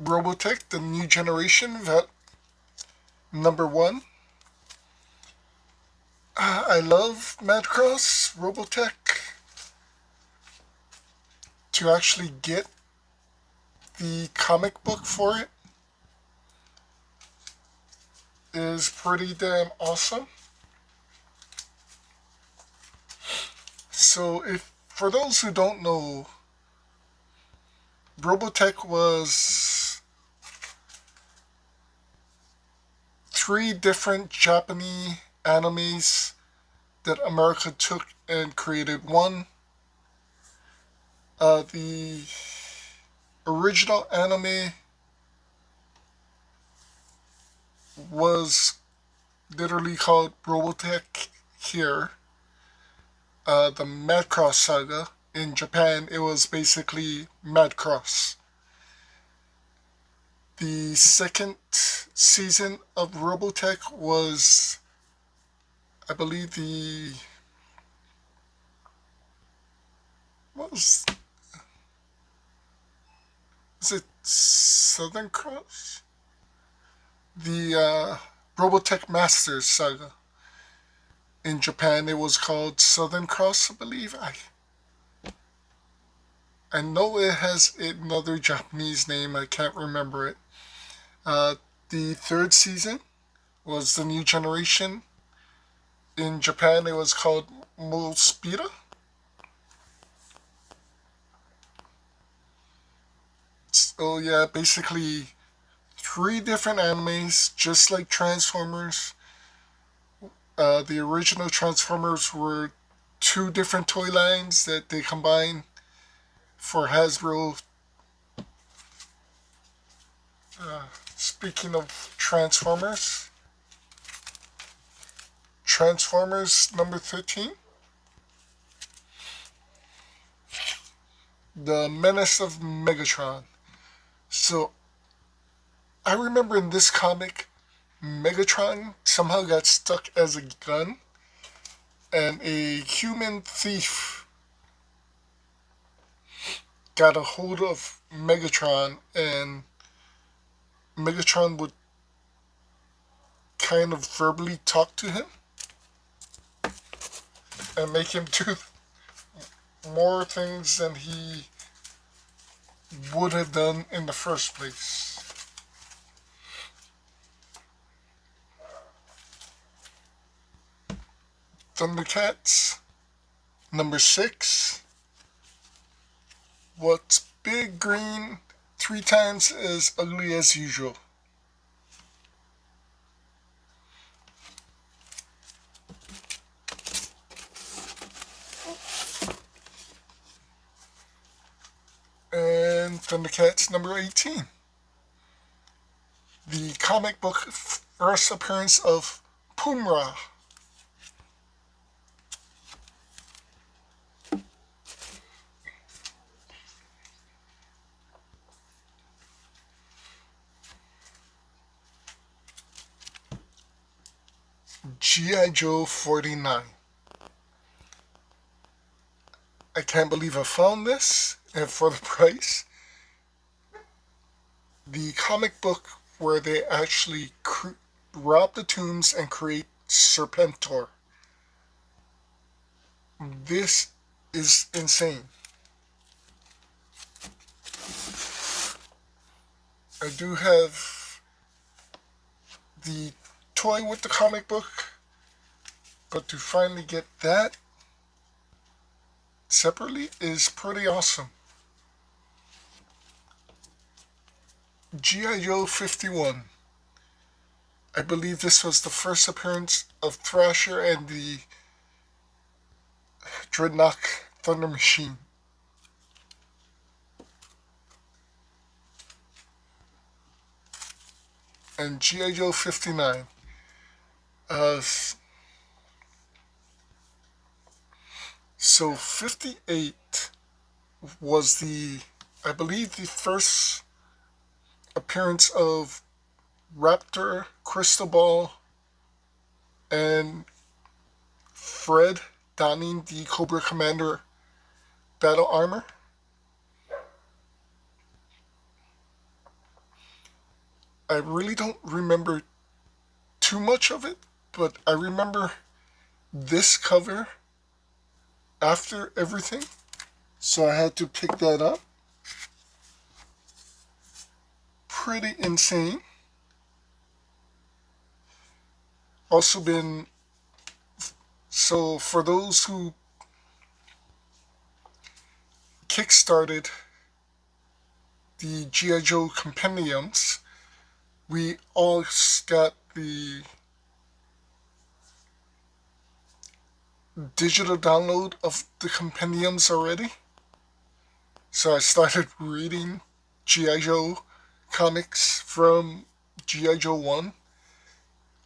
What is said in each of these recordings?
Robotech, the new generation, that #1. I love Macross Robotech. To actually get the comic book for it is pretty damn awesome. So, if for those who don't know, Robotech was three different Japanese animes that America took and created one. The original anime was literally called Robotech here. The Macross Saga. In Japan, it was basically Macross. The second season of Robotech was, I believe, what was it Southern Cross? The Robotech Masters Saga. In Japan, it was called Southern Cross, I believe. I know it has another Japanese name. I can't remember it. Uh, the third season was the new generation. In Japan, it was called Muspira. So yeah, basically three different animes, just like Transformers. The original Transformers were two different toy lines that they combined for Hasbro. Speaking of Transformers #13, The Menace of Megatron. So I remember in this comic, Megatron somehow got stuck as a gun, and a human thief got a hold of Megatron, and Megatron would kind of verbally talk to him and make him do more things than he would have done in the first place. Thundercats #6. What's big, green, 3 times as ugly as usual? And Thundercats #18. The comic book first appearance of Pumra. G.I. Joe 49. I can't believe I found this, and for the price. The comic book where they actually rob the tombs and create Serpentor. This is insane. I do have the toy with the comic book, but to finally get that separately is pretty awesome. G.I. Joe 51. I believe this was the first appearance of Thrasher and the Dreadnought Thunder Machine. And G.I. Joe 59. So 58 was I believe, the first appearance of Raptor, Cristobal, and Fred donning the Cobra Commander battle armor. I really don't remember too much of it, but I remember this cover after everything, so I had to pick that up. Pretty insane. Also been, so for those who kickstarted the G.I. Joe compendiums, we all got the digital download of the compendiums already. So I started reading G.I. Joe comics from G.I. Joe 1.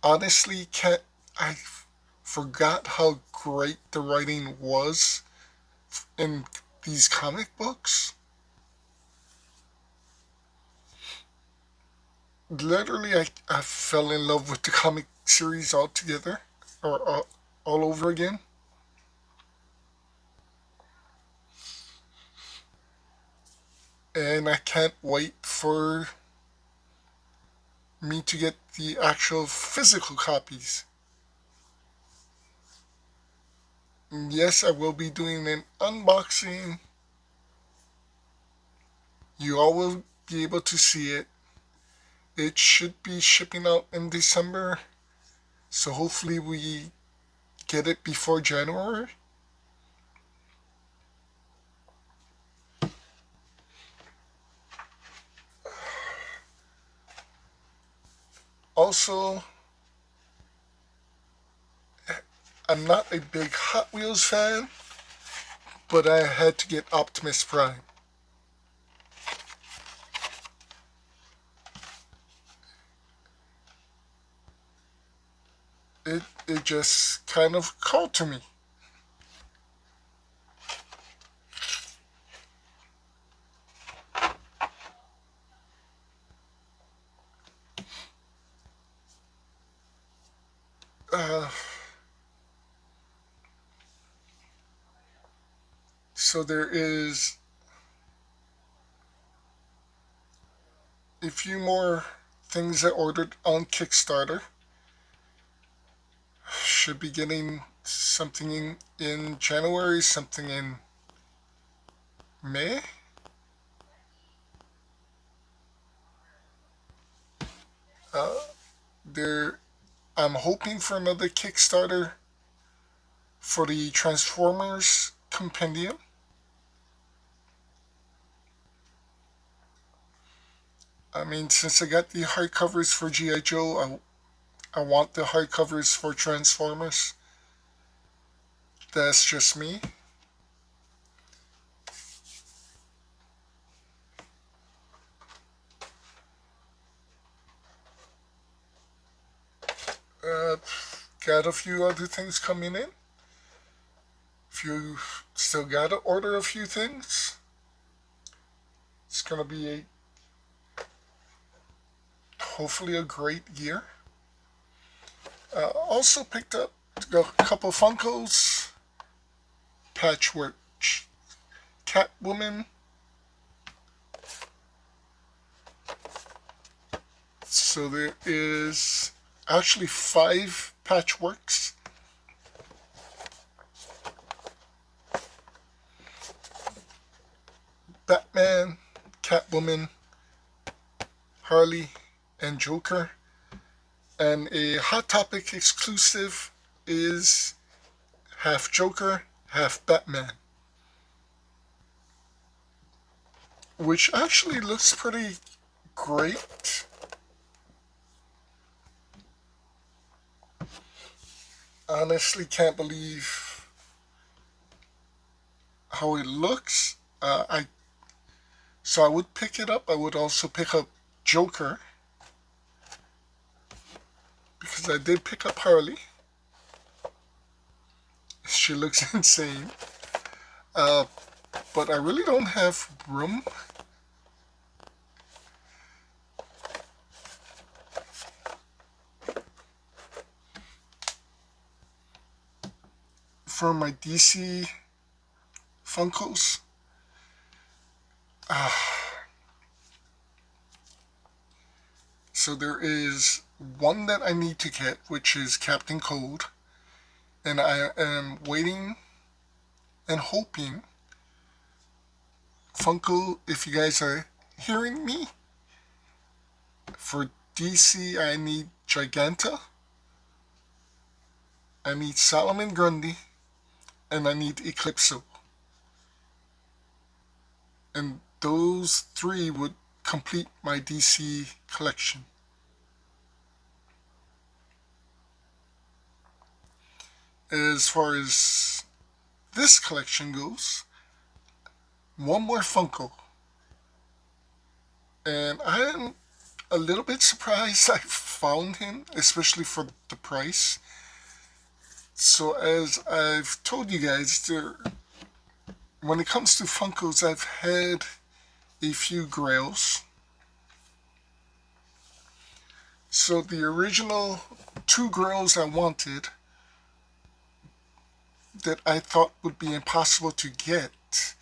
Honestly, I forgot how great the writing was in these comic books. Literally, I fell in love with the comic series altogether, or all over again. And I can't wait for me to get the actual physical copies. Yes, I will be doing an unboxing. You all will be able to see it. It should be shipping out in December, so hopefully we get it before January. Also, I'm not a big Hot Wheels fan, but I had to get Optimus Prime. It just kind of called to me. Uh, so there is a few more things I ordered on Kickstarter. Should be getting something in January, something in May. Uh, there, I'm hoping for another Kickstarter for the Transformers Compendium. I mean, since I got the hardcovers for G.I. Joe, I want the hardcovers for Transformers. That's just me. Uh, got a few other things coming in. If you still gotta order a few things, it's gonna be hopefully a great year. Also picked up a couple Funkos, Patchwork Catwoman. So there is actually 5 patchworks. Batman, Catwoman, Harley, and Joker. And a Hot Topic exclusive is half Joker, half Batman. Which actually looks pretty great. Honestly can't believe how it looks. So I would pick it up. I would also pick up Joker, because I did pick up Harley. She looks insane. But I really don't have room for my DC Funkos. So there is one that I need to get, which is Captain Cold. And I am waiting and hoping, Funko, if you guys are hearing me, for DC I need Giganta, I need Solomon Grundy, and I need Eclipso. And those three would complete my DC collection. As far as this collection goes, one more Funko. And I am a little bit surprised I found him, especially for the price. So as I've told you guys, when it comes to Funkos, I've had a few grails. So the original two grails I wanted that I thought would be impossible to get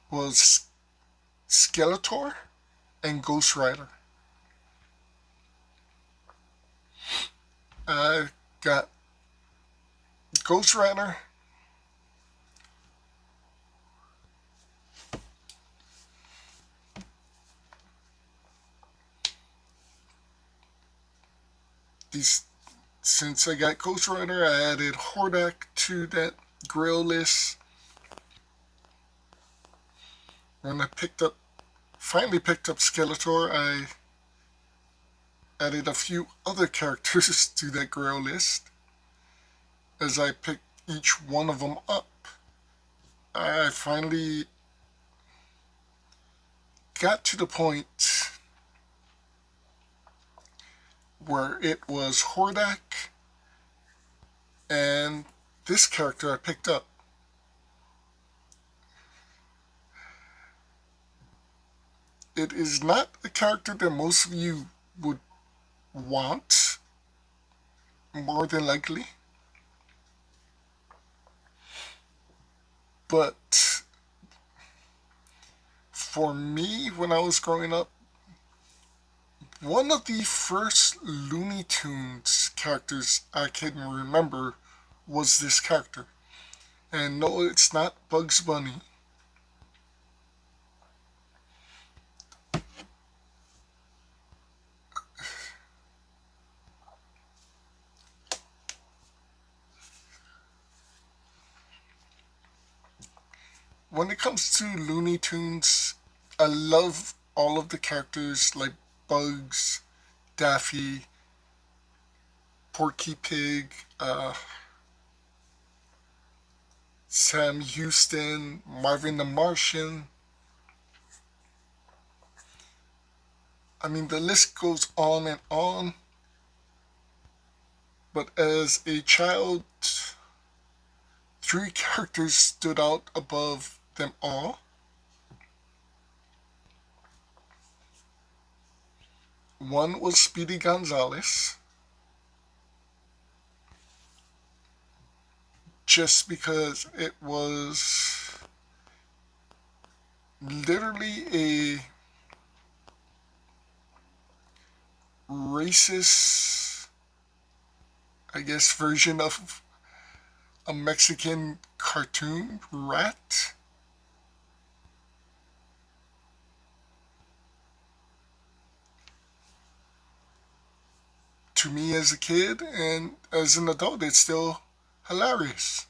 was Skeletor and Ghost Rider. I got Ghost Rider, since I got Ghost Rider, I added Hordak to that grail list. When I finally picked up Skeletor, I added a few other characters to that grail list. As I picked each one of them up, I finally got to the point where it was Hordak and this character I picked up. It is not a character that most of you would want, more than likely. But for me, when I was growing up, one of the first Looney Tunes characters I can remember was this character. And no, it's not Bugs Bunny. When it comes to Looney Tunes, I love all of the characters like Bugs, Daffy, Porky Pig, Sam Houston, Marvin the Martian. I mean, the list goes on and on. But as a child, three characters stood out above them all. One was Speedy Gonzales, just because it was literally a racist, I guess, version of a Mexican cartoon rat. To me as a kid and as an adult, it's still hilarious.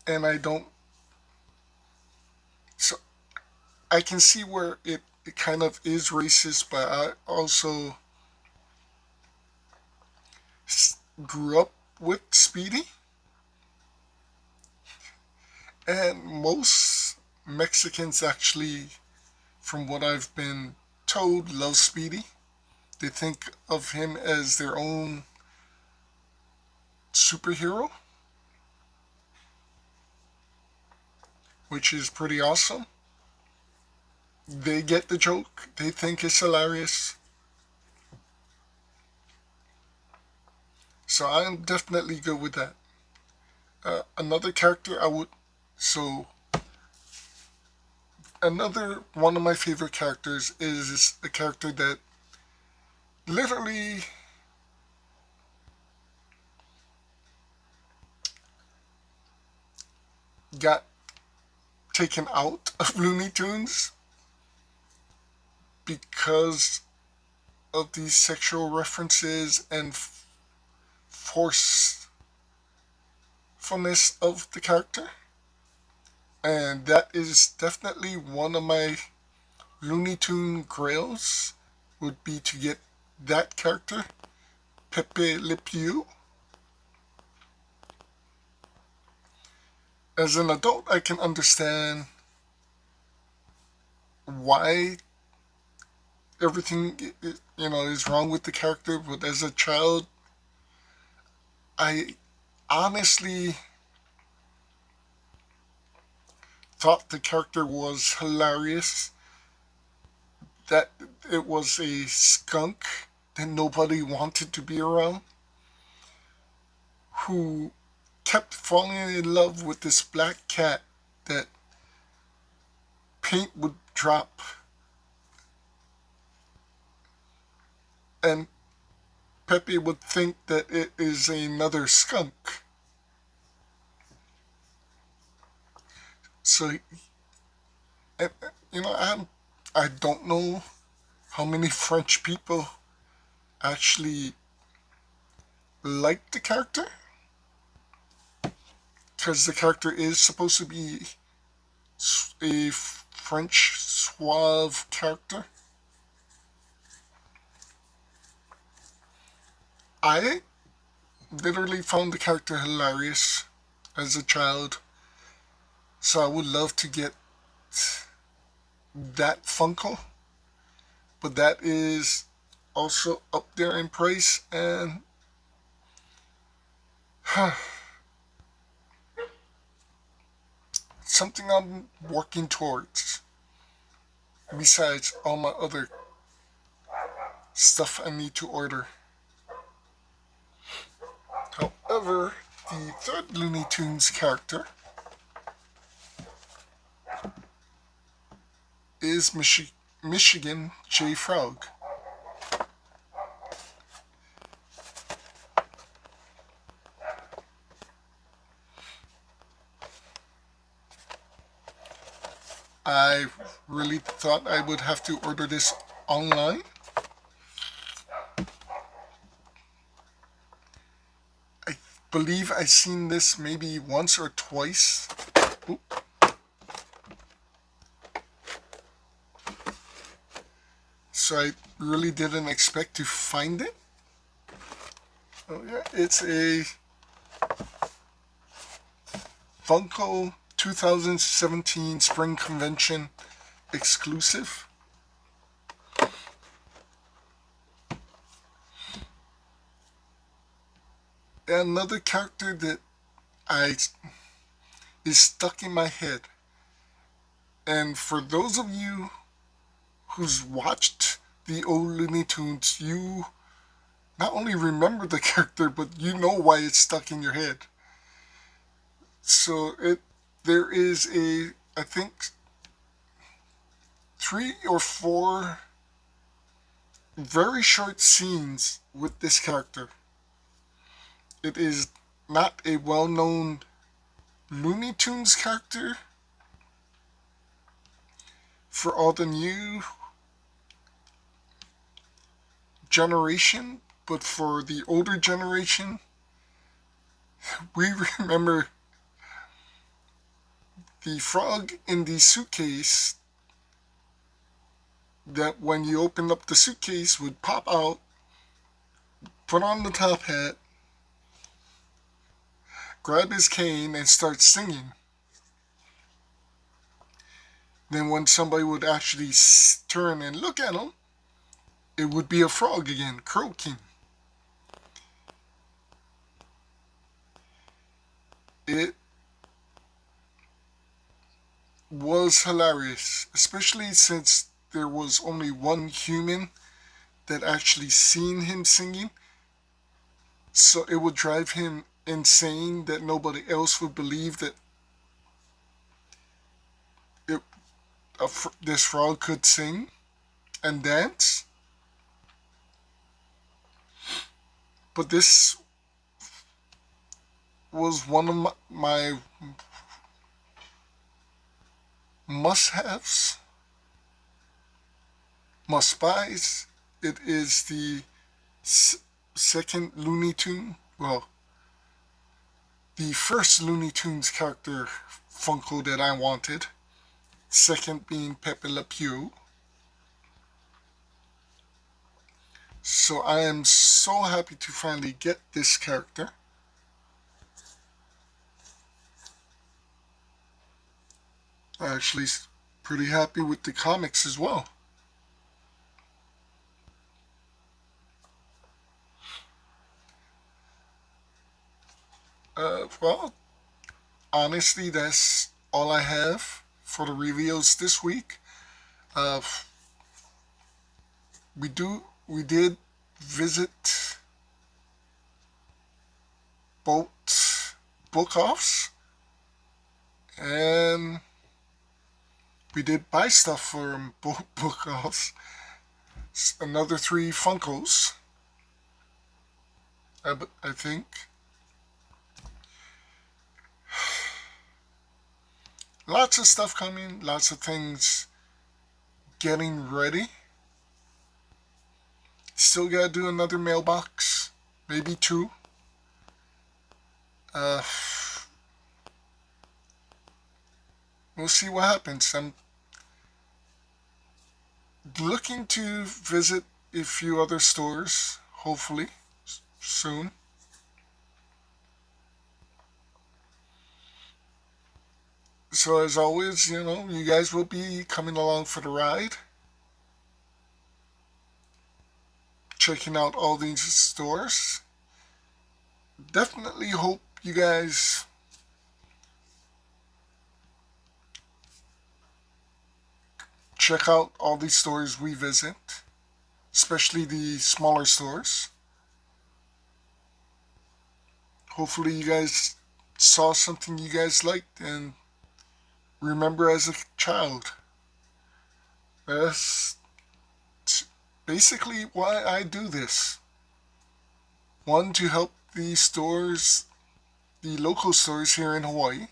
And so I can see where it kind of is racist, but I also grew up with Speedy. And most Mexicans actually, from what I've been told, love Speedy. They think of him as their own superhero, which is pretty awesome. They get the joke. They think it's hilarious. So I'm definitely good with that. Another character I would So another one of my favorite characters is a character that literally got taken out of Looney Tunes because of these sexual references and forcefulness of the character. And that is definitely one of my Looney Tune grails, would be to get that character, Pepe Le Pew. As an adult, I can understand why everything is wrong with the character, but as a child, I honestly thought the character was hilarious. That it was a skunk that nobody wanted to be around, who kept falling in love with this black cat that paint would drop, and Pepe would think that it is another skunk. So, and, I don't know how many French people actually like the character, because the character is supposed to be a French suave character. I literally found the character hilarious as a child, so I would love to get that Funko, but that is also up there in price, and something I'm working towards besides all my other stuff I need to order. However, the third Looney Tunes character is Michigan J. Frog. I really thought I would have to order this online. I believe I've seen this maybe once or twice. Oop. So I really didn't expect to find it. Oh yeah, it's a Funko 2017 Spring Convention exclusive. Another character that is stuck in my head. And for those of you who's watched the old Looney Tunes, you not only remember the character, but you know why it's stuck in your head. So there is I think 3 or 4 very short scenes with this character. It is not a well-known Looney Tunes character. For all the new generation, but for the older generation, we remember the frog in the suitcase that when you opened up the suitcase would pop out, put on the top hat, grab his cane, and start singing. Then when somebody would actually turn and look at him, it would be a frog again, croaking. It was hilarious, especially since there was only one human that actually seen him singing. So it would drive him insane that nobody else would believe that this frog could sing and dance. But this was one of my must-haves, must-buys. It is the second Looney Tune, well, the first Looney Tunes character Funko that I wanted. Second being Pepe Le Pew. So I am so happy to finally get this character. I'm actually pretty happy with the comics as well. Well, honestly, that's all I have for the reveals this week. Uh, we did visit both book-offs, and we did buy stuff from both book-offs. Another 3 Funkos, I think. Lots of stuff coming, lots of things getting ready. Still gotta do another mailbox, maybe 2. We'll see what happens. I'm looking to visit a few other stores, hopefully, soon. So as always, you guys will be coming along for the ride. Checking out all these stores. Definitely hope you guys check out all these stores we visit, especially the smaller stores. Hopefully you guys saw something you guys liked and remember as a child. That's basically why I do this. 1, to help the stores, the local stores here in Hawaii.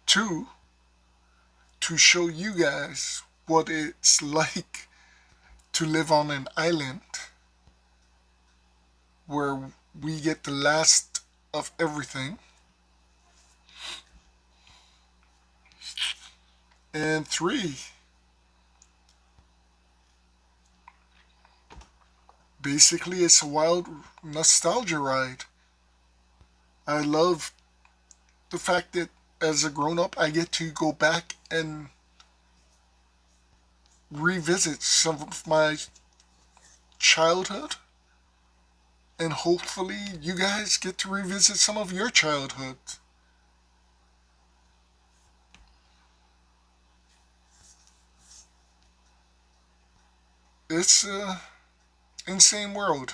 2, to show you guys what it's like to live on an island where we get the last of everything. And 3, basically it's a wild nostalgia ride. I love the fact that as a grown-up I get to go back and revisit some of my childhood, and hopefully you guys get to revisit some of your childhood. It's an insane world.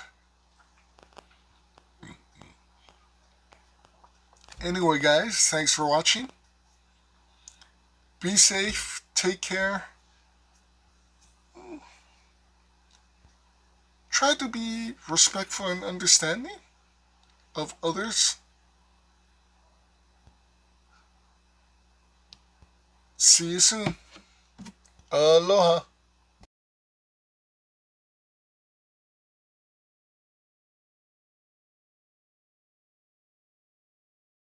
Anyway, guys, thanks for watching. Be safe, take care. Try to be respectful and understanding of others. See you soon. Aloha.